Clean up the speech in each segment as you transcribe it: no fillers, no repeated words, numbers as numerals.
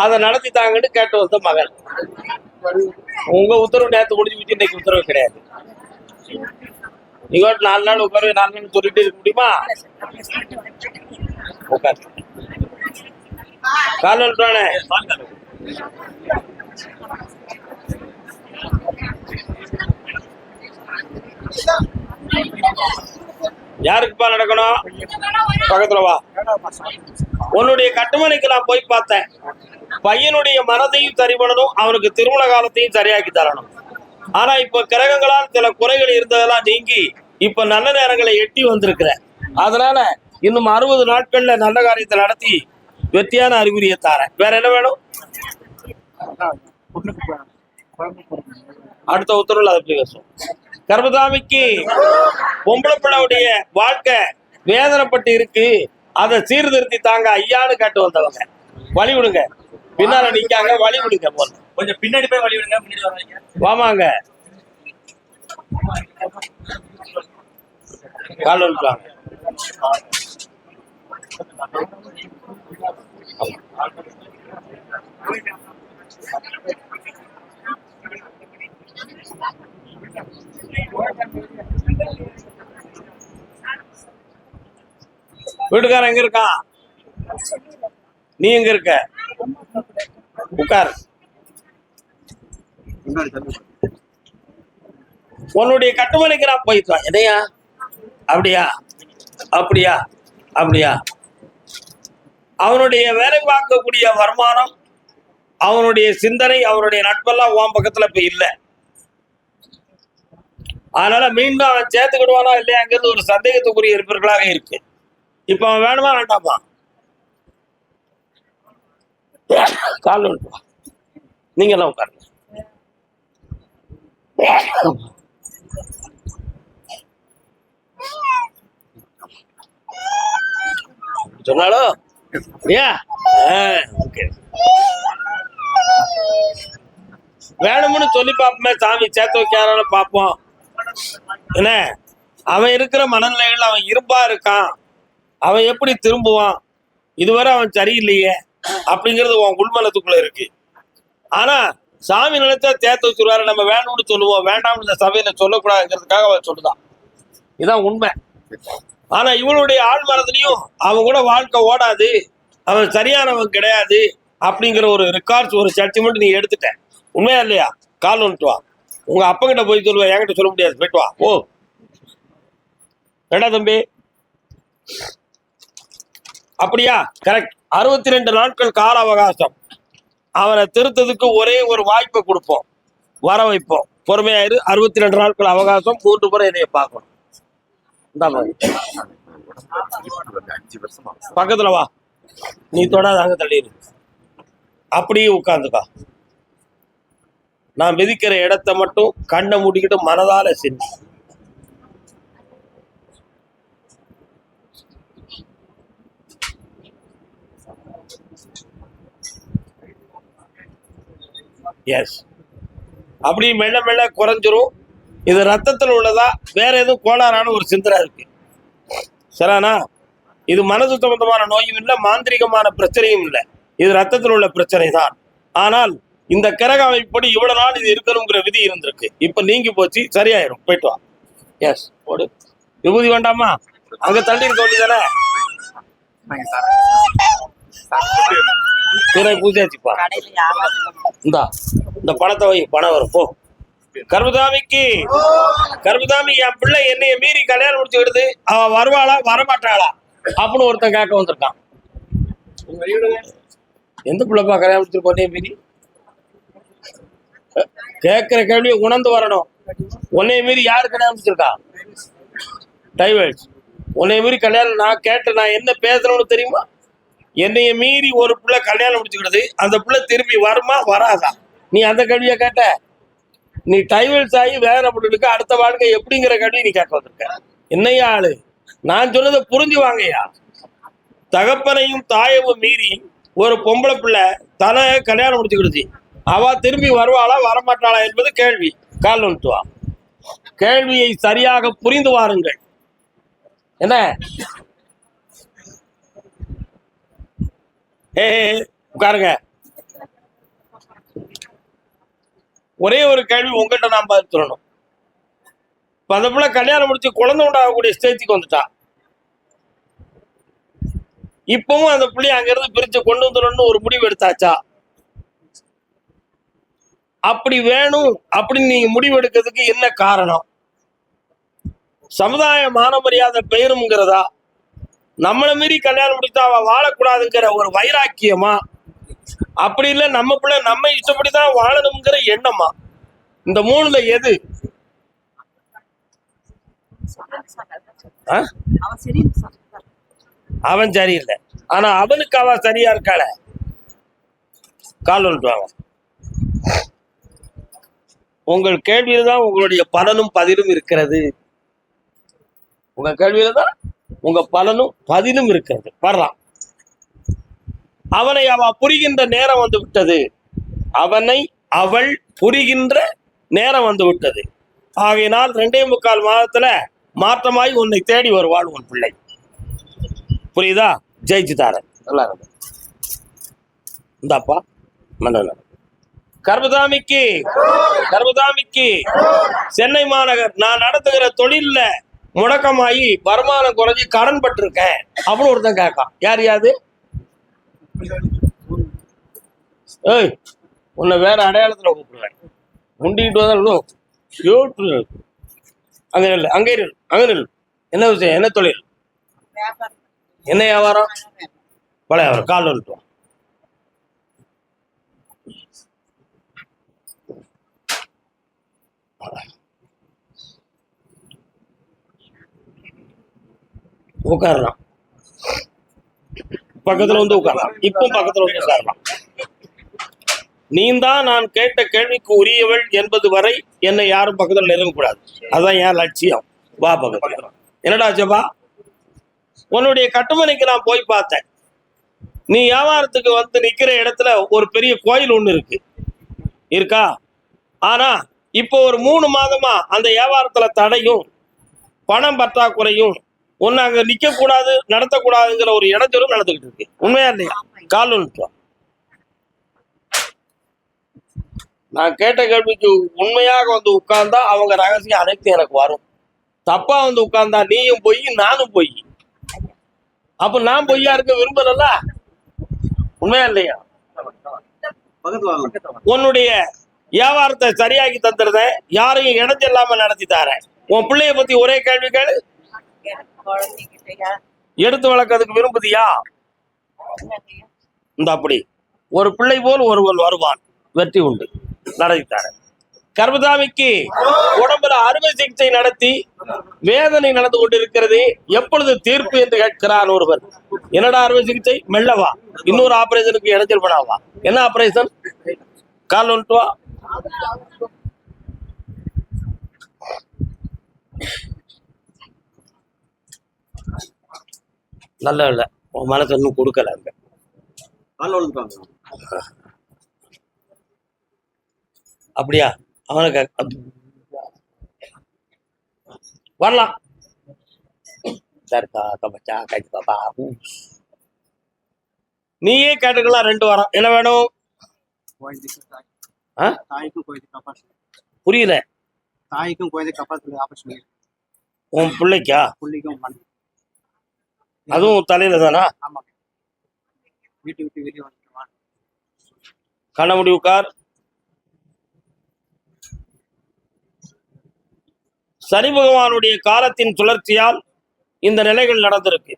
அதை நடத்தித்தாங்கன்னு கேட்டு வந்த மகன். உங்க உத்தரவு நேரத்து முடிஞ்சு வச்சு இன்னைக்கு உத்தரவு கிடையாது. நீங்க 4 நாள் உட்காரு 4 நாள் சொல்லிட்டு இருக்க முடியுமா? உட்காரு கால யாருக்குப்பா நடக்கணும்? பக்கத்துல வா. உன்னுடைய கட்டுமனைக்கு நான் போய் பார்த்தேன். பையனுடைய மனதையும் சரி பண்ணணும், அவனுக்கு திருமண காலத்தையும் சரியாக்கி தரணும். ஆனா இப்ப கிரகங்களால் சில குறைகள் இருந்ததெல்லாம் நீங்கி இப்ப நல்ல நேரங்களை எட்டி வந்திருக்கிற. அதனால இன்னும் 60 நாட்கள்ல நல்ல காரியத்தை நடத்தி வெற்றியான அறிகுறியை தாரேன். வேற என்ன வேணும்? அடுத்த உத்தரவுல அதை பேசும். கர்மசாமிக்கு பொம்பளை பிள்ளையுடைய வாழ்க்கை வேதனைப்பட்டு இருக்கு, அதை சீர்திருத்தி தாங்க ஐயான்னு கேட்டு வந்தவங்க. வழி விடுங்க, பின்னால நிக்காங்க, வழி விடுங்க. போல கொஞ்சம் பின்னாடி போய் வழி விடுங்க. பின்னாடி வராங்க, வாமாங்க. கால் விட்டுவாங்க. வீட்டுக்காரன் எங்க இருக்கான்? நீ எங்க இருக்க? உட்கார். உன்னுடைய கட்டுமனைக்கு நான் போயிட்டு எதையா? அப்படியா அப்படியா அப்படியா? அவனுடைய வேலை பார்க்கக்கூடிய வருமானம், அவனுடைய சிந்தனை, அவனுடைய நட்பெல்லாம் உன் பக்கத்துல இப்ப இல்லை. அதனால மீண்டும் அவன் சேர்த்துக்கிடுவானா இல்லையாங்கிறது ஒரு சந்தேகத்துக்குரிய இருப்பவர்களாக இருக்கு. இப்ப அவன் வேணுமா வேண்டாமா? கால் விட்டுவா. நீங்க எல்லாம் உட்காருங்க. சொன்னாலும் வேணும்னு சொல்லி பார்ப்போமே, சாமி சேர்த்து வைக்காத பார்ப்போம். என்ன அவன் இருக்கிற மனநிலைகள், அவன் இருப்பா இருக்கான், அவன் எப்படி திரும்புவான், இதுவரை அவன் சரியில்லையே அப்படிங்கிறது உன் உள்மனத்துக்குள்ள இருக்கு. ஆனா சாமி நினைச்சா சேர்த்து வச்சுருவாரு. நம்ம வேணும்னு சொல்லுவோம், வேண்டாம்னு இந்த சபையில சொல்லக்கூடாதுங்கிறதுக்காக அவன் சொல்லுதான். இதுதான் உண்மை. ஆனா இவனுடைய ஆள் மனதிலையும் அவன் கூட வாழ்க்கை ஓடாது, அவன் சரியானவன் கிடையாது அப்படிங்கிற ஒரு ரெக்கார்ட்ஸ், ஒரு ஜட்ஜ்மெண்ட் நீ எடுத்துட்ட. உண்மையா இல்லையா? கால் வந்துட்டு வா. உங்க அப்பங்கிட்ட போய் சொல்லுவா, என்கிட்ட சொல்ல முடியாது. போயிட்டு வா. ஓ வேண்டா தம்பி, அப்படியா? கரெக்ட். 62 நாட்கள் கால அவகாசம். அவனை திருத்ததுக்கு ஒரே ஒரு வாய்ப்பை கொடுப்போம், வர வைப்போம். பொறுமையாயிரு. 62 நாட்கள் அவகாசம். 3 முறை என்னைய பார்க்கணும். பக்கத்துல வா. நீ தொடாத, அங்க தள்ளிடு. அப்படியே உட்கார்ந்துக்கா. நான் மிதிக்கிற இடத்த மட்டும் கண்ணை மூடிக்கிட்டு மனதால செஞ்சு. எஸ், அப்படி மெல்ல மெல்ல குறைஞ்சிரும். இது ரத்தத்தில் உள்ளதா வேற எதுவும் கோளாறான ஒரு சிந்தனை இருக்கு? சரிண்ணா? இது மனது சம்பந்தமான நோயும் இல்லை, மாந்திரிகமான பிரச்சனையும் இல்லை. இது ரத்தத்தில் உள்ள பிரச்சனை தான். ஆனால் இந்த கிரக அமைப்படி இவ்வளவு நாள் இது இருக்கணுங்கிற விதி இருந்திருக்கு. இப்ப நீங்கி போச்சு, சரியாயிரும். போயிட்டு வா. எஸ், போடு. விபூதி வேண்டாமா? அங்க தள்ளி இருக்க வேண்டியதானே? பூஜாச்சுப்பா. இந்த பணத்தை வை, பணம் வரும். போ. கர்மசாமிக்கு, கர்மசாமி என் பிள்ளை என்னைய மீறி கல்யாணம் முடிச்சுக்கிடுது, அவ வருவாளா வரமாட்டாளா அப்படின்னு ஒருத்தன் கேட்க வந்திருக்கான். எந்த பிள்ளைப்பா கல்யாணம் முடிச்சிருக்கோம் மீறி? கேட்கிற கேள்வியை உணர்ந்து வரணும். உன்னைய மீறி யாரு கல்யாணம் முடிச்சிருக்கா? டைவர்ஸ். உன்னைய மீறி கல்யாணம் நான் கேட்டு நான் என்ன பேசுறேன்னு தெரியுமா? என்னைய மீறி ஒரு பிள்ளை கல்யாணம் முடிச்சுக்கிடுது, அந்த பிள்ளை திரும்பி வருமா வராதா? நீ அந்த கேள்வியை கேட்ட. நீ டைவர்ஸ் ஆகி வேற பொண்ணுக்கு அடுத்த வாழ்க்கை எப்படிங்கிற கேள்வி நீ கேட்க வந்திருக்க. என்னையா ஆளு? நான் சொன்னதை புரிஞ்சு வாங்கய்யா. தகப்பனையும் தாயவும் மீறி ஒரு பொம்பளை பிள்ளை தலை கல்யாணம் முடிச்சுக்கிடுச்சு, அவ திரும்பி வருவாளா வரமாட்டாளா என்பது கேள்வி. கால் வந்துட்டு வா. கேள்வியை சரியாக புரிந்து வாருங்கள். என்ன உட்காருங்க. ஒரே ஒரு கேள்வி உங்ககிட்ட நான் பதில் சொல்லணும். இப்ப அந்த பிள்ளை கல்யாணம் முடிச்சு குழந்தை உண்டாகக்கூடிய ஸ்டேஜுக்கு வந்துட்டா. இப்பவும் அந்த பிள்ளைய அங்கிருந்து பிரிச்சு கொண்டு வந்துடணும்னு ஒரு முடிவு எடுத்தாச்சா? அப்படி வேணும் அப்படின்னு நீங்க முடிவு எடுக்கிறதுக்கு என்ன காரணம்? சமுதாய மான மரியாதை பெயருங்கிறதா, நம்மளை மீறி கல்யாணம் முடித்தா அவ வாழக்கூடாதுங்கிற ஒரு வைராக்கியமா, அப்படி இல்லை நம்ம பிள்ளை நம்ம இஷ்டப்படிதான் வாழணுங்கிற எண்ணமா? இந்த மூணுல எது? அவன் சரியில்லை, ஆனா அவனுக்கு அவ சரியா இருக்காள. கால் வந்துட்டு வாங்க. உங்கள் கேள்வியில தான் உங்களுடைய பலனும் பதிலும் இருக்கிறது. உங்க கேள்வியில தான் உங்க பலனும் பதிலும் இருக்கிறது. வரலாம். அவனை அவ புரிகின்ற நேரம் வந்து விட்டது. அவனை அவள் புரிகின்ற நேரம் வந்து விட்டது. ஆகையினால் 2.25 மாதத்துல மாற்றமாய் உன்னை தேடி வருவாள் உன் பிள்ளை. புரியுதா? ஜெயிச்சு தாரன். நல்லா இருக்கு. இந்தாப்பா மன்ன. கர்மசாமிக்கு சென்னை மாநகர் நான் நடத்துகிற தொழில்ல முடக்கமாயி வருமானம் குறைஞ்சி கடன் பட்டிருக்கேன் அப்படின்னு ஒருத்தன் கேட்கான். யார் யாது? ஏய், உன்னை வேற அடையாளத்துல கூப்பிடுவேன். முண்டிக்கிட்டு வந்தாலும் அங்க நெல், அங்கே நெல், அங்க நெல். என்ன விஷயம்? என்ன தொழில்? என்ன வியாபாரம்? பழைய வியாபாரம். கால் வந்துட்டோம். உட்காரலாம். பக்கத்துல வந்து உட்காரலாம். இப்போ பக்கத்துல வந்து உட்காரலாம். நீந்தான் நான் கேட்ட கேள்விக்கு உரியவள் என்பது வரை என்னை யாரும் பக்கத்துல நெருங்கக்கூடாது. அதான் என் லட்சியம். வா பக்கத்துல. என்னடா ஜபா, உன்னுடைய கட்டுமனைக்கு நான் போய் பார்த்தேன். நீ வியாபாரத்துக்கு வந்து நிக்கிற இடத்துல ஒரு பெரிய கோயில் ஒண்ணு இருக்கா? ஆனா இப்போ ஒரு 3 மாதமா அந்த வியாபாரத்துல தடையும் பணம் பற்றாக்குறையும் ஒன்னு அங்க நிக்க கூடாது, நடத்தக்கூடாதுங்கிற ஒரு இடைஞ்சலும் நடந்துகிட்டு இருக்கு. உண்மையா இல்லையா? கால் வந்துட்டோம். நான் கேட்ட கேள்விக்கு உண்மையாக வந்து உட்கார்ந்தா அவங்க ரகசியம் அனைத்து எனக்கு வரும். தப்பா வந்து உட்கார்ந்தா நீயும் பொய் நானும் பொய். அப்ப நான் பொய்யா இருக்க விரும்பல. உண்மையா இல்லையா? உன்னுடைய வியாபாரத்தை சரியாக்கி தந்துருந்தேன். யாரையும் இடைஞ்சல் இல்லாம நடத்தி தாரேன். உன் பிள்ளைய பத்தி ஒரே கேள்வி கேளு. எடுத்து வளர்க்கறதுக்கு விரும்புதியா? இந்த அப்படி ஒரு பிள்ளை போல் ஒருவன் வருவான். வெற்றி உண்டு. நடத்தித்தாரேன். கர்மசாமிக்கு உடம்புல அறுவை சிகிச்சை நடத்தி வேதனை நடந்து கொண்டிருக்கிறது. எப்பொழுது தீர்ப்பு என்று கேட்கிறான் ஒருவர். என்னடா அறுவை சிகிச்சை? மெல்லவா, இன்னொரு ஆபரேஷனுக்கு இடைஞ்சல் பண்ணாவா? என்ன ஆபரேஷன்? கால் வந்துட்டு வா. நல்ல இல்ல, உன் மனசு இன்னும் கொடுக்கல. அப்படியா? அவனுக்கு வரலாம். நீயே கேட்டுக்கலாம். 2 வாரம். என்ன வேணும்? புரியல. தாய்க்கும் குழந்தைக்கு கப்பாத்துல ஆபரேஷன். உன் பிள்ளைக்கா? பிள்ளைக்கும் அதுவும் தலையில தானா? ஆமா. வீட்டு விட்டு வெளியே வந்துடுவான். கண்ண முடி உட்கார். சனி பகவானுடைய காலத்தின் சுழற்சியால் இந்த நிலைகள் நடந்திருக்கு.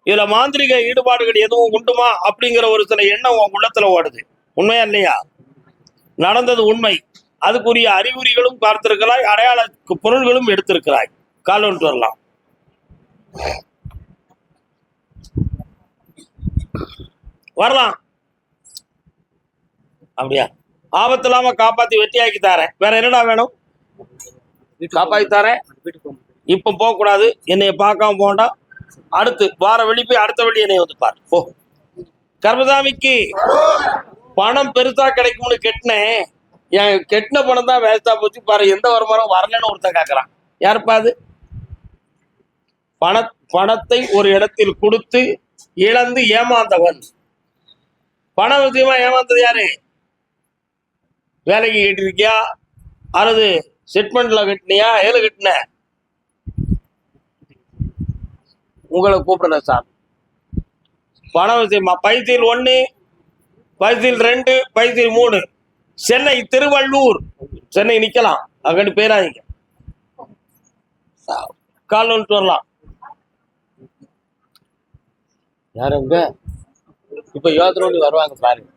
இதுல மாந்திரிக ஈடுபாடுகள் எதுவும் உண்டுமா அப்படிங்கிற ஒரு சில எண்ணம் உன் உள்ளத்துல ஓடுது. உண்மையா இல்லையா? நடந்தது உண்மை. அதுக்குரிய அறிகுறிகளும் பார்த்திருக்கிறாய், அடையாள பொருள்களும் எடுத்திருக்கிறாய். கால் வந்துட்டு வரலாம். வரலாம். அப்படியா? ஆபத்து இல்லாம காப்பாத்தி வெட்டியாக்கி தாரேன். வேற என்னடா வேணும்? காப்பாத்தி தாரேன். இப்ப போக கூடாது. என்னைய பார்க்காம போண்டா. அடுத்து வார வெளி போய் அடுத்த வெளி என்னைய வந்து பாரு. ஓ, கர்மசாமிக்கு பணம் பெருசா கிடைக்கும்னு கெட்டினேன். என் கெட்டின பணம் தான் வேஸ்டா போச்சு பாரு. எந்த வருமானம் வரலன்னு ஒருத்தன் கேட்கறான். யாருப்பா அது? பணத்தை ஒரு இடத்தில் கொடுத்து இழந்து ஏமாந்தவன். பண விஷயமா ஏமாந்தது யாரு? வேலைக்கு கேட்டிருக்கியா? அல்லது செட்மெண்ட்ல கட்டினியா ஏழு கட்டின உங்களை கூப்பிடுற சார் பணம் விஷயமா பைசீல் 1 பைசீல் 2 பைசீல் 3 சென்னை திருவள்ளூர் சென்னை நிக்கலாம் அங்கிட்டு பேராதீங்க கால் வந்துட்டு வரலாம் யாருங்க இப்ப யோசனை வருவாங்க பாருங்க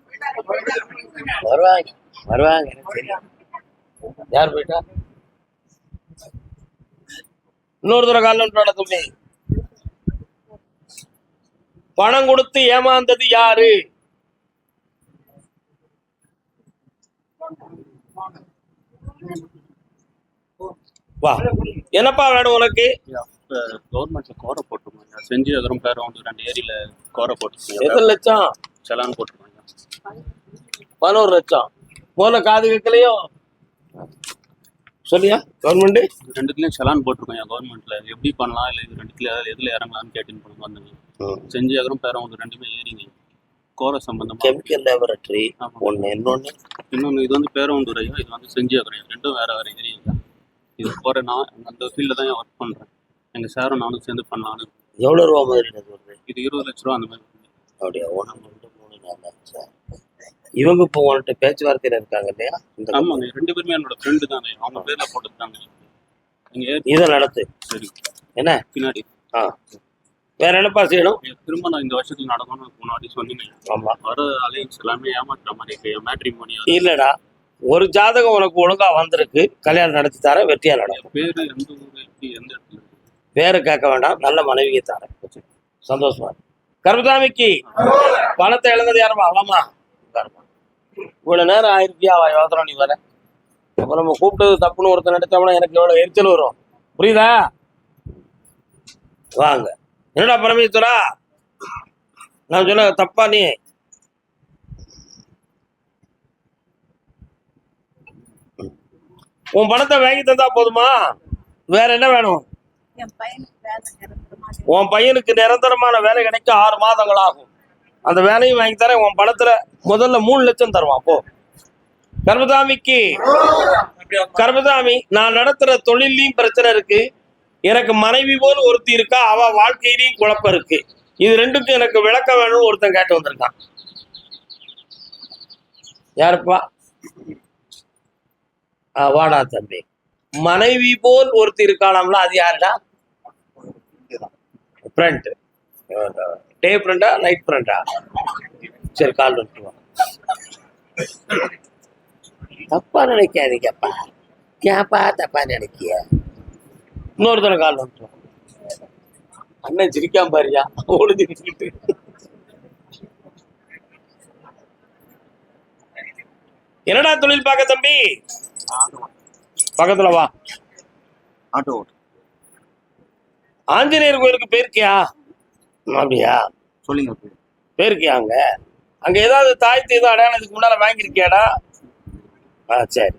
வருவாங்க வருவாங்க எனக்கு தெரியும் யார் போயிட்டா இன்னொரு தடவை கால் வந்துட்டு நடக்குமே பணம் கொடுத்து ஏமாந்தது யாரு வா என்னப்பா வேணும் உனக்கு கவர்மெண்ட்ல கோரை போட்டிருக்காங்க செஞ்சு அகரம் பேர் வந்து 2 ஏரியில கோரை போட்டிருக்காங்க எத்தனை லட்சம் செலான் போட்டிருக்காங்க 11 லட்சம் போன காது கேட்கலையோ சொல்லியா கவர்மெண்ட் ரெண்டுத்துலயும் செலான் போட்டிருக்காங்க கவர்மெண்ட்ல எப்படி பண்ணலாம் இல்லை இது ரெண்டுத்துல எதுல இறங்கலாம்னு கேட்டுன்னு போனாங்க வந்தாங்க செஞ்சு அகரம் பேர் வந்து 2மே ஏறிங்க கோரை சம்பந்தமா கெமிக்கல் லேபரட்டரி ஒன்று இன்னொன்று இது வந்து பேரவண்டூர் ஐயா இது வந்து செஞ்சு அகரம் ரெண்டும் வேற வேற ஏரியா இது போற நான் அந்த ஃபீல்டில் தான் ஒர்க் பண்றேன் எங்க சாரும் நானும் சேர்ந்து பண்ணலான்னு எவ்வளோ ரூபா முதலீடு வருது இது 20 லட்ச ரூபா அந்த மாதிரி அப்படியா 1 2 3 4 சார் இவங்க இப்போ உங்கள்கிட்ட பேச்சுவார்த்தையில் இருக்காங்க இல்லையா ஆமாங்க 2 பேருமே என்னோட ஃப்ரெண்டு தாங்க அவங்க பேர்ல போட்டுருக்காங்க நீங்க இதை நடத்து சரி என்ன பின்னாடி வேற என்னப்பா செய்யணும் திரும்ப நான் இந்த வருஷத்துல நடக்கணும்னு முன்னாடி சொன்னீங்க ஆமா வர அலையன்ஸ் எல்லாமே ஏமாத்துற மாதிரி இருக்கு மேட்ரிமோனி இல்லடா ஒரு ஜாதகம் உனக்கு ஒழுங்கா வந்திருக்கு கல்யாணம் நடத்தி தர வெற்றியா நடக்கும் பேரு எந்த ஊரு எப்படி எந்த இடத்துல பேரை கேட்க வேண்டாம் நல்ல மனைவியை தரேன் சந்தோஷமா கருபுசாமிக்கு பணத்தை இழந்தது யாருமா அவமா இவ்வளவு நேரம் ஆயிருக்கியா யோசனை நீ வர அப்ப நம்ம கூப்பிட்டது தப்புன்னு ஒருத்தர் நினைச்சோம்னா எனக்கு எவ்வளவு எரிச்சல் வரும் புரியுதா வாங்க என்னடா பரமேஸ்வரா நான் சொன்ன தப்பா நீ உன் பணத்தை வாங்கி தந்தா போதுமா வேற என்ன வேணும் உன் பையனுக்கு நிரந்தரமான வேலை கிடைக்க 6 மாதங்கள் ஆகும் அந்த வேலையும் வாங்கி தரேன் உன் பணத்துல முதல்ல 3 லட்சம் தருவான் போ கர்மசாமிக்கு கர்மசாமி நான் நடத்துற தொழிலையும் பிரச்சனை இருக்கு எனக்கு மனைவி போல் ஒருத்தி இருக்கா அவ வாழ்க்கையிலையும் குழப்பம் இருக்கு இது ரெண்டுக்கும் எனக்கு விளக்க வேணும்னு ஒருத்தன் கேட்டு வந்திருக்கான் யாருப்பா வாடா தம்பி மனைவி போல் ஒருத்தி இருக்காளாம்ல அது யாருடா ஃப்ரெண்ட் டே ஃப்ரெண்டா நைட் ஃப்ரெண்டா சரி கால் வந்துட்டு தப்பா நினைக்காதீங்கப்பா கேப்பா தப்பா நினைக்கிய இன்னொரு தடவை கால் வந்துட்டு அண்ணன் சிரிக்காம பாரியா ஒளிஞ்சுக்கிட்டு என்னடா தொழில் பார்க்க தம்பி பக்கத்துல வா ஆட்டோ ஆஞ்சநேயர் கோயிலுக்கு போயிருக்கியா அப்படியா சொல்லுங்க போயிருக்கியா அங்க ஏதாவது தாய்த்து ஏதோ அடையாளம் இதுக்கு முன்னால வாங்கியிருக்கியாடா சரி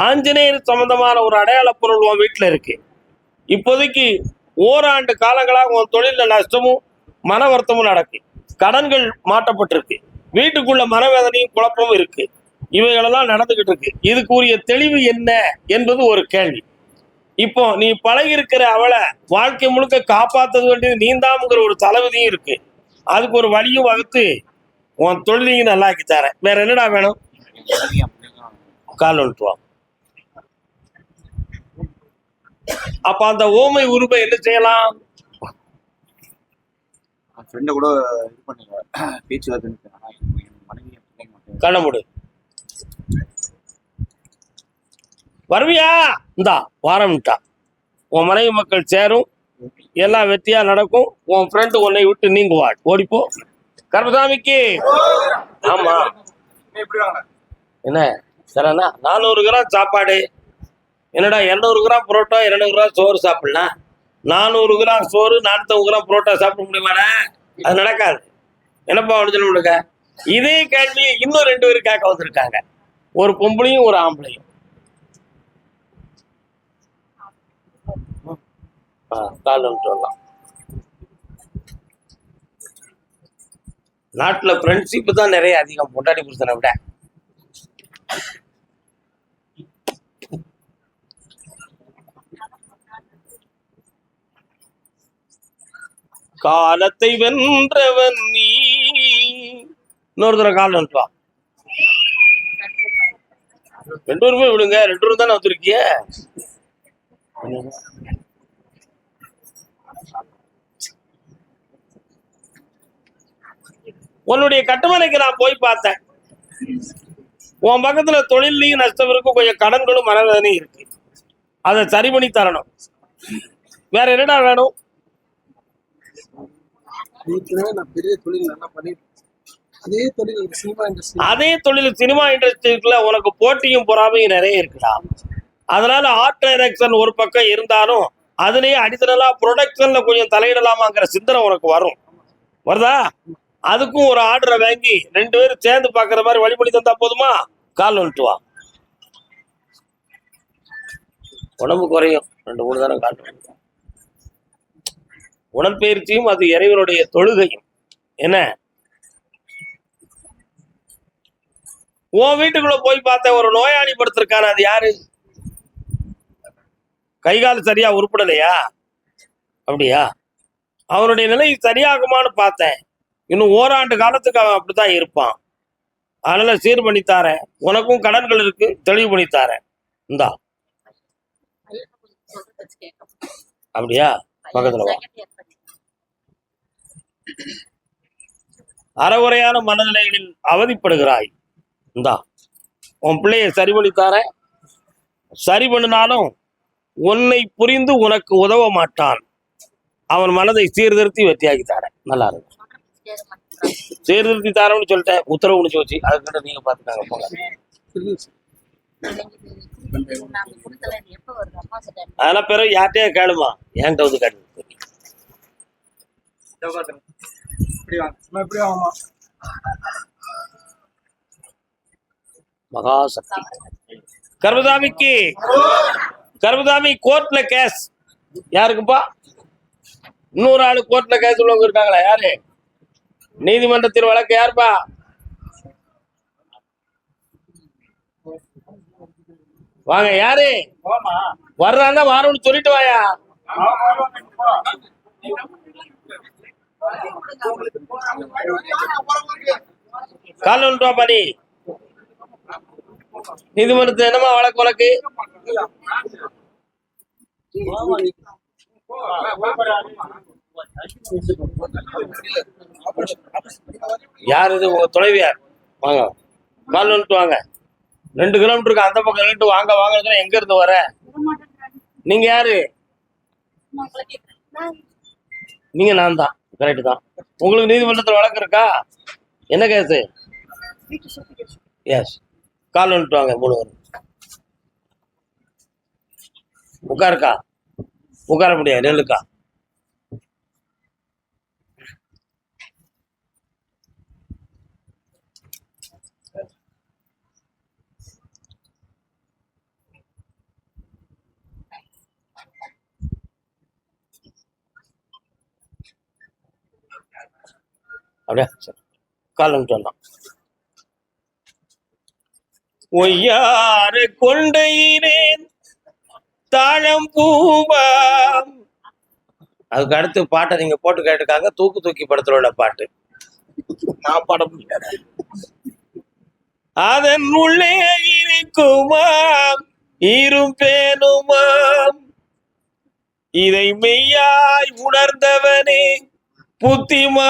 ஆஞ்சநேயர் சம்பந்தமான ஒரு அடையாள பொருள் உன் வீட்டுல இருக்கு இப்போதைக்கு ஓராண்டு காலங்களாக உன் தொழில நஷ்டமும் மன வருத்தமும் நடக்கு கடன்கள் மாட்டப்பட்டிருக்கு வீட்டுக்குள்ள மனவேதனையும் குழப்பமும் இருக்கு இவைகளெல்லாம் நடந்துகிட்டு இருக்கு இதுக்குரிய தெளிவு என்ன என்பது ஒரு கேள்வி இப்போ நீ பழகி இருக்கிற அவளை வாழ்க்கை முழுக்க காப்பாற்றது வேண்டியது நீந்தாம்ங்கிற ஒரு தலைவிதியும் இருக்கு அதுக்கு ஒரு வழியும் வகுத்து உன் தொழிலையும் நல்லாக்கி தரேன் வேற என்னடா வேணும் கால் வந்துட்டு வா அப்ப அந்த ஓமை உருவை என்ன செய்யலாம் ஃப்ரெண்டை கூட இது பண்ணீங்க பேச்சு வருதுன்னு மனைவி கண்ணமுடு வருவியா இந்தா வாரம்ட்டா உன் மனைவி மக்கள் சேரும் எல்லாம் வெற்றியா நடக்கும் உன் ஃப்ரெண்டு உன்னை விட்டு நீங்குவாள் ஓடிப்போ கர்மசாமிக்கு ஆமா என்ன சரிண்ணா 400 கிராம் சாப்பாடு என்னடா 200 கிராம் புரோட்டா 200 கிராம் சோறு சாப்பிடலாம் 400 கிராம் சோறு 450 கிராம் புரோட்டா சாப்பிட முடியுமாடா அது நடக்காது என்னப்பா சொல்ல முடியுங்க இதே கேள்வியை இன்னும் 2 பேர் கேட்க வந்திருக்காங்க ஒரு பொம்பளையும் ஒரு ஆம்பளையும் கால் வரலாம் நாட்டுல ஃப்ரெண்ட்ஷிப் தான் நிறைய அதிகம் பொண்டாட்டி புருஷனை விட காலத்தை வென்றவன் நீ. இன்னொரு தடவை காலம் வந்துட்டு வா. 2 ரூபாய் விடுங்க, 2 ரூபா தானே வந்துருக்கிய. உன்னுடைய கட்டுமனைக்கு நான் போய் பார்த்தேன். உன் பக்கத்துல தொழிலையும் நஷ்டம் இருக்கு, கொஞ்சம் கடன்களும் மனவேதனையும் இருக்கு. அதை சரி பண்ணி தரணும். வேற என்னடா வேணும்? நான் பெரிய தொழில் நல்லா பண்ணிட்டு அதே தொழில் சினிமா இண்டஸ்ட்ரிக்குள்ள உனக்கு போட்டியும் பொறாமையும் நிறைய இருக்குடா. அதனால ஆர்ட் டைரக்ஷன் ஒரு பக்கம் இருந்தாலும் அதுலயே அடிஷனலா ப்ரொடக்ஷன்ல கொஞ்சம் தலையிடலாமாங்கிற சிந்தனை உனக்கு வரும். வருதா? அதுக்கும் ஒரு ஆர்டரை வாங்கி 2 பேரும் சேர்ந்து பாக்குற மாதிரி வழிபடி தந்தா போதுமா? கால் வந்துட்டு வா. உடம்பு குறையும், 2-3 தானே காட்டு. உடற்பயிற்சியும் அது இறைவனுடைய தொழுகையும். என்ன, உன் வீட்டுக்குள்ள போய் பார்த்த ஒரு நோயாளி படுத்திருக்கான, அது யாரு? கைகால் சரியா உருப்படலையா? அப்படியா? அவனுடைய நிலை சரியாகுமான்னு பார்த்தேன். இன்னும் ஓராண்டு காலத்துக்கு அவன் அப்படித்தான் இருப்பான். அதனால சீர் பண்ணித்தாரேன். உனக்கும் கடன்கள் இருக்கு, தெளிவு பண்ணித்தாரேன். இந்தா. அப்படியா? பக்கத்துல வா. அறகுறையான மனநிலைகளில் அவதிப்படுகிறாய். இந்தா, உன் பிள்ளைய சரி பண்ணித்தாரேன். சரி பண்ணினாலும் உன்னை புரிந்து உனக்கு உதவ மாட்டான். அவன் மனதை சீர்திருத்தி வெற்றியாக்கி தாரேன். நல்லா இருக்கும். சீர்திருத்தி தாரன்னு சொல்லிட்டேன், உத்தரவு முடிச்சு வச்சு. அதுக்கிட்ட நீங்க பாத்துக்காங்க போங்க. அதெல்லாம் பிறகு யார்கிட்டயே கேளுமா, என்கிட்ட வந்து கேட்டு. மகாசக்தி கர்மதாமிக்கு. கர்மதாமி கோர்ட்ல கேஸ் யாருக்குப்பா? இன்னொரு ஆளு கோர்ட்ல கேஸ் உள்ளவங்க இருக்காங்களா? யாரு? நீதிமன்றத்தில் வழக்கு யாருப்பா? வாங்க. யாரு வர்றாங்க? வாரம்னு சொல்லிட்டு வாயா. கால் வந்துட்டு வா பண்ணி. நீதிமன்றத்தில் என்னமா வழக்கு? யார் இது? உங்க துணைவியார். வாங்க, கால் வந்துட்டு வாங்க. 2 கிலோமீட்டருக்கு அந்த பக்கம் நின்று வாங்க வாங்க. எங்க இருந்து வர? நீங்க யாரு? நீங்க நான் தான். கரெக்ட் தான். உங்களுக்கு நீதிமன்றத்தில் வழக்கு இருக்கா? என்ன கேஸ்? எஸ். கால் வந்துட்டு வாங்க 3 பேரும். உட்காருக்கா? உட்கார முடியாது, நெல்லுக்கா. அப்படியா? கால் வந்துட்டு வந்தான். ஒய்யாறு கொண்டையினேன் தாழம் பூவாம். அதுக்கு அடுத்து பாட்டை நீங்க போட்டு கேட்டுக்காங்க. தூக்கி படத்துல உள்ள பாட்டு நான் பாட முடியாது. அதன் உள்ளே இருக்குமாம் இருப்பேனுமாம், இதை மெய்யாய் உணர்ந்தவனே புத்திமான.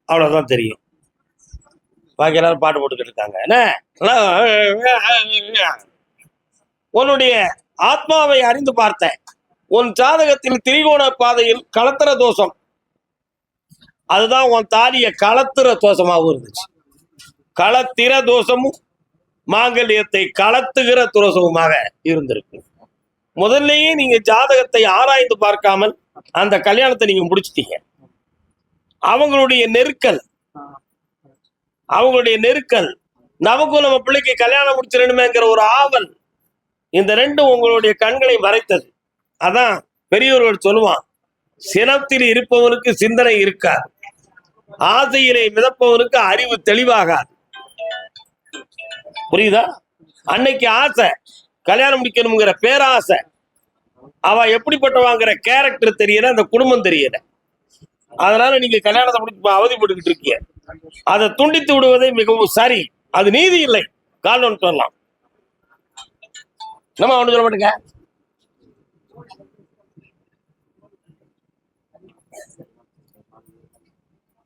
அவ்வளவுதான் தெரியும். பாக்கி எல்லாரும் பாட்டு போட்டுக்கிட்டு இருக்காங்க. என்ன, உன்னுடைய ஆத்மாவை அறிந்து பார்த்தேன். உன் ஜாதகத்தில் திரிகோண பாதையில் களத்திர தோஷம். அதுதான் உன் தாலிய களத்திர தோஷமாகவும் இருந்துச்சு. களத்திர தோஷமும் மாங்கல்யத்தை களத்துகிற தோஷமுமாக இருந்திருக்கு. முதல்லயே நீங்க ஜாதகத்தை ஆராய்ந்து பார்க்காமல் அந்த கல்யாணத்தை நீங்க முடிச்சிட்டீங்க. அவங்களுடைய நெருக்கல் நமக்கும் நம்ம பிள்ளைக்கு கல்யாணம் முடிச்சிடணுமேங்கிற ஒரு ஆவல், இந்த 2 உங்களுடைய கண்களை மறைத்தது. அதான் பெரியவர்கள் சொல்லுவான், சினத்தில் இருப்பவனுக்கு சிந்தனை இருக்காது, ஆசையிலே மிதப்பவனுக்கு அறிவு தெளிவாகாது. புரியுதா? அன்னைக்கு ஆசை, கல்யாணம் முடிக்கணுங்கிற பேராசை. அவ எப்படிப்பட்டவாங்கிற கேரக்டர் தெரியல, அந்த குடும்பம் தெரியல. அதனால நீங்க கல்யாணத்தை முடிச்சு அவதிப்பட்டுக்கிட்டு இருக்கீங்க. அதை துண்டித்து விடுவதே மிகவும் சரி. அது நீதி இல்லை. கால் ஒன்று சொல்லலாம். நம்ம ஒண்ணு சொல்ல மாட்டேங்க.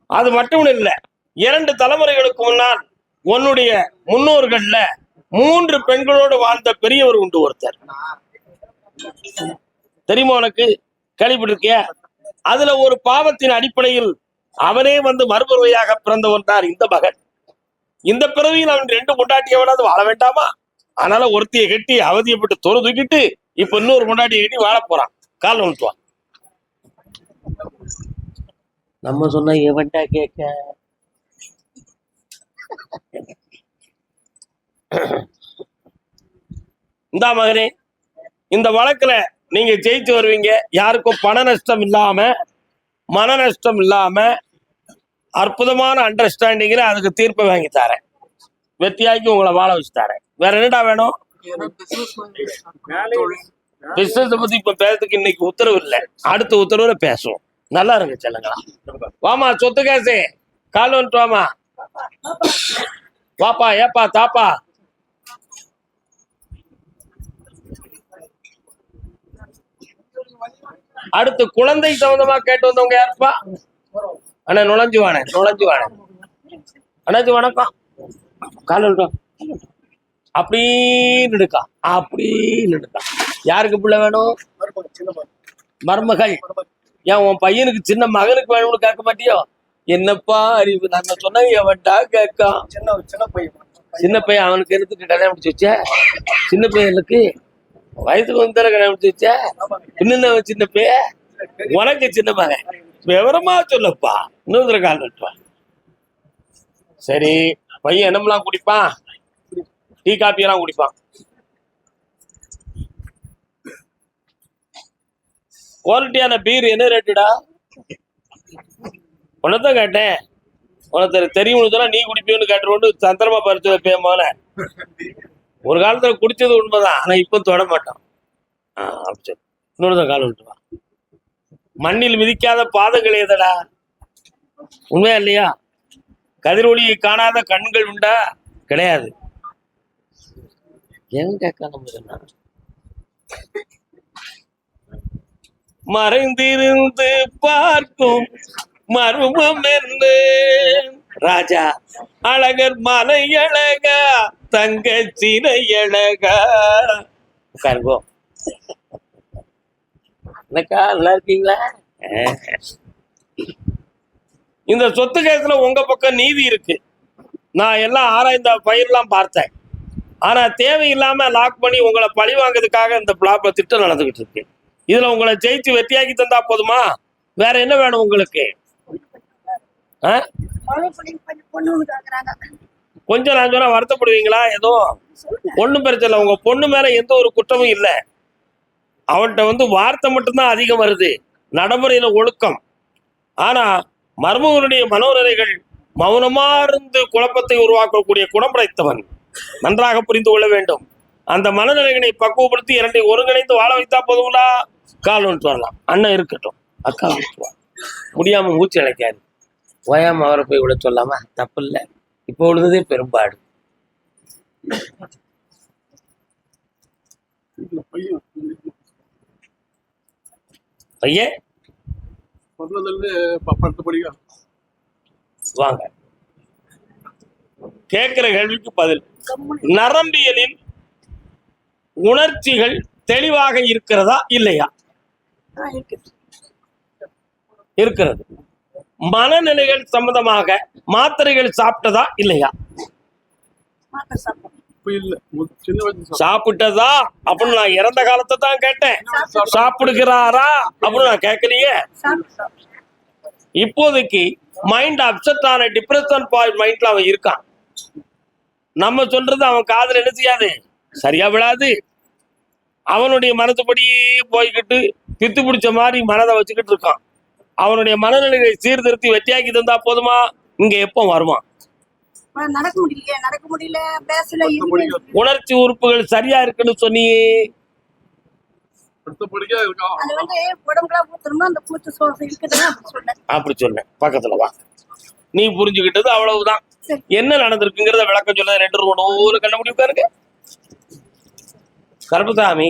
அது மட்டும் இல்ல, 2 தலைமுறைகளுக்கு முன்னால் உன்னுடைய முன்னோர்கள்ல 3 பெண்களோடு வாழ்ந்த பெரியவர் உண்டு ஒருத்தர். தெரியுமா உனக்கு? கேள்விப்பட்டிருக்கிய? அதுல ஒரு பாவத்தின் அடிப்படையில் அவனே வந்து மறுபுறவையாக பிறந்தவன் தான் இந்த மகன். இந்த பிறவியில் அவன் 2 கொண்டாட்டியவனாவது வாழ வேண்டாமா? அதனால ஒருத்தியை கட்டி அவதியப்பட்டு தோறு தூக்கிட்டு இப்ப இன்னொரு கொண்டாட்டியை கட்டி வாழ போறான். கால் ஒழுத்துவான். நம்ம சொன்னா எவன்டா கேட்க? இந்த மகனே, இந்த வழக்குல நீங்க ஜெயிச்சு வருவீங்க. யாருக்கும் பண நஷ்டம் இல்லாம, மன நஷ்டம் இல்லாம, அற்புதமான அண்டர்ஸ்டாண்டிங்ல அதுக்கு தீர்ப்பை வாங்கி தரேன். வெற்றியாக்கி உங்களை வாழ வச்சு தரேன். வேற என்னடா வேணும்? பிசினஸ் பத்தி இப்ப பேசுறதுக்கு இன்னைக்கு உத்தரவு இல்லை. அடுத்த உத்தரவுல பேசுவோம். நல்லா இருங்க செல்லுங்களா. வாமா சொத்து காசு, கால் வந்துட்டு வாமா. வாப்பா, ஏப்பா, தாப்பா. அடுத்து குழந்தை சம்பந்தமா கேட்டு வந்தவங்க யாருப்பா? அண்ணா நுழைஞ்சு வானே, நுழைஞ்சு வானே. அண்ணாச்சி வணக்கம். கால் வந்துட்டு அப்படின்னு இருக்கா, அப்படின்னு இருக்கா. யாருக்கு பிள்ளை வேணும்? மருமகள். ஏன் உன் பையனுக்கு சின்ன மகனுக்கு வேணும்னு கேட்க மாட்டியோ? என்னப்பா அறிவு. நான் சொன்னா எவன்டா கேட்கான்? சின்ன பையன். அவனுக்கு எடுத்துட்டு கல்யாணம் முடிச்சு வச்ச? சின்ன பையனுக்கு வயசுக்கு வந்து கல்யாணம் முடிச்சு வச்ச? இன்னும் சின்ன பையன், உனக்கு சின்ன மகன். விவரமா சொல்லப்பா. இன்னொரு கால் வெட்டுவான். சரி, பையன் என்னமெல்லாம் குடிப்பான்? டீ காப்பி எல்லாம் குடிப்பான். குவாலிட்டியான பீர் என்ன ரேட்டுடா? உனதான் கேட்டேன். உனக்கு தெரியும். நீ குடிப்பேன்னு கேட்டு சந்திரமா பறிச்சு வைப்பேன் போல. ஒரு காலத்துல குடிச்சது உண்மைதான், ஆனா இப்ப தொட மாட்டான். இன்னொருதான் கால் விட்டுவா. மண்ணில் மிதிக்காத பாதங்கள் எதடா? உண்மையா இல்லையா? கதிரொலியை காணாத கண்கள் உண்டா? கிடையாது. எங்க காண மறைந்திருந்து பார்க்கும் மர்மம் என்ன? ராஜா அழகர் மலை அழகா, தங்க சிலை அழகா. உட்காருங்கோ. என்னக்கா நல்லா இருக்கீங்களா? இந்த சொத்து கேஸ்ல உங்க பக்கம் நீதி இருக்கு. நான் எல்லாம் ஆராய்ந்த பயிரெல்லாம் பார்த்தேன். ஆனா தேவையில்லாம லாக் பண்ணி உங்களை பழி வாங்கிறதுக்காக இந்த பிளாப்ல திட்டம் நடந்துகிட்டு இருக்கு. இதுல உங்களை ஜெயிச்சு வெற்றியாக்கி தந்தா போதுமா? வேற என்ன வேணும் உங்களுக்கு? கொஞ்சம் நான் சொன்னா வருத்தப்படுவீங்களா? ஏதோ ஒண்ணும் பிரச்சனை இல்லை. உங்க பொண்ணு மேல எந்த ஒரு குற்றமும் இல்லை. அவள்கிட்ட வார்த்தை மட்டும்தான் அதிகம் வருது, நடைமுறையில ஒழுக்கம். ஆனா மர்மவனுடைய மனோரரைகள் மௌனமா இருந்து குழப்பத்தை உருவாக்கக்கூடிய குணம் படைத்தவன். நன்றாக புரிந்து கொள்ள வேண்டும். அந்த மனநிலைகளை பக்குவப்படுத்தி 2 ஒருங்கிணைந்து வாழ வைத்தா போதுங்களா? கால் வந்துட்டு வரலாம். அண்ணன் இருக்கட்டும், அக்கா வந்துட்டு முடியாம மூச்சு அழைக்காது. ஓயாம அவரை போய் விட சொல்லாம? தப்பு இல்லை. இப்போ விழுந்ததே பெரும்பாடு. பையன் வாங்க. கேட்கிற கேள்விக்கு பதில். நரம்பியலில் உணர்ச்சிகள் தெளிவாக இருக்கிறதா இல்லையா? இருக்கிறது. மனநிலைகள் சம்பந்தமாக மாத்திரைகள் சாப்பிட்டதா இல்லையா? சாப்பிட்டதா அப்படின்னு நான் இறந்த காலத்தை தான் கேட்டேன். சாப்பிடுகிறாரா அப்படின்னு நான் கேட்கலையே. இப்போதைக்கு மைண்ட் அப்செட் ஆன டிப்ரெஷன் மைண்ட்ல அவன் இருக்கான். நம்ம சொல்றது அவன் காதுல என்ன செய்யாது, சரியா விடாது. அவனுடைய மனசுபடியே போய்கிட்டு பித்து பிடிச்ச மாதிரி மனதை வச்சுக்கிட்டு இருக்கான். அவனுடைய மனநிலையை சீர்திருத்தி வெற்றியாக்கி தந்தா போதுமா? இங்க எப்போ வருவான்? நடக்க முடியல. உணர்ச்சி உறுப்புகள் சரியா இருக்குன்னு சொன்னியே. அது வந்து உடம்புலாம் ஊத்துறோம்னா அந்த பூச்சி சுவாசம் இருக்குதுன்னு அப்படி சொன்னேன். அப்படி சொன்னேன். பக்கத்துல வா. நீ புரிஞ்சுக்கிட்டது அவ்வளவுதான். சரி. என்ன நடந்திருக்குங்கிறத விளக்கம் சொல்ல 2 ரூபா கண்டுபிடி பாருங்க. கருப்பசாமி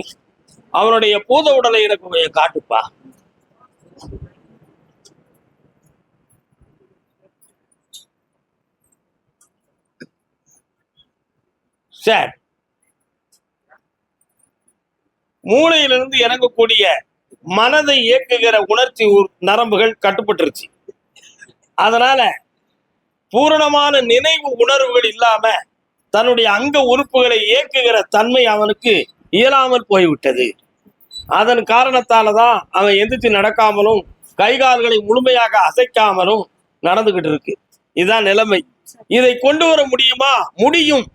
அவனுடைய பூத உடலை எனக்கு கொஞ்சம் காட்டுப்பா. சார், மூளையிலிருந்து இறங்கக்கூடிய மனதை இயக்குகிற உணர்ச்சி நரம்புகள் கட்டுப்பட்டுருச்சு. அதனால பூரணமான நினைவு உணர்வுகள் இல்லாம தன்னுடைய அங்க உறுப்புகளை இயக்குகிற தன்மை அவனுக்கு இயலாமல் போய்விட்டது. அதன் காரணத்தாலதான் அவன் எந்திரிச்சு நடக்காமலும் கை கால்களை முழுமையாக அசைக்காமலும் நடந்துகிட்டு இருக்கு. இதுதான் நிலைமை. இதை கொண்டு வர முடியுமா? முடியும்.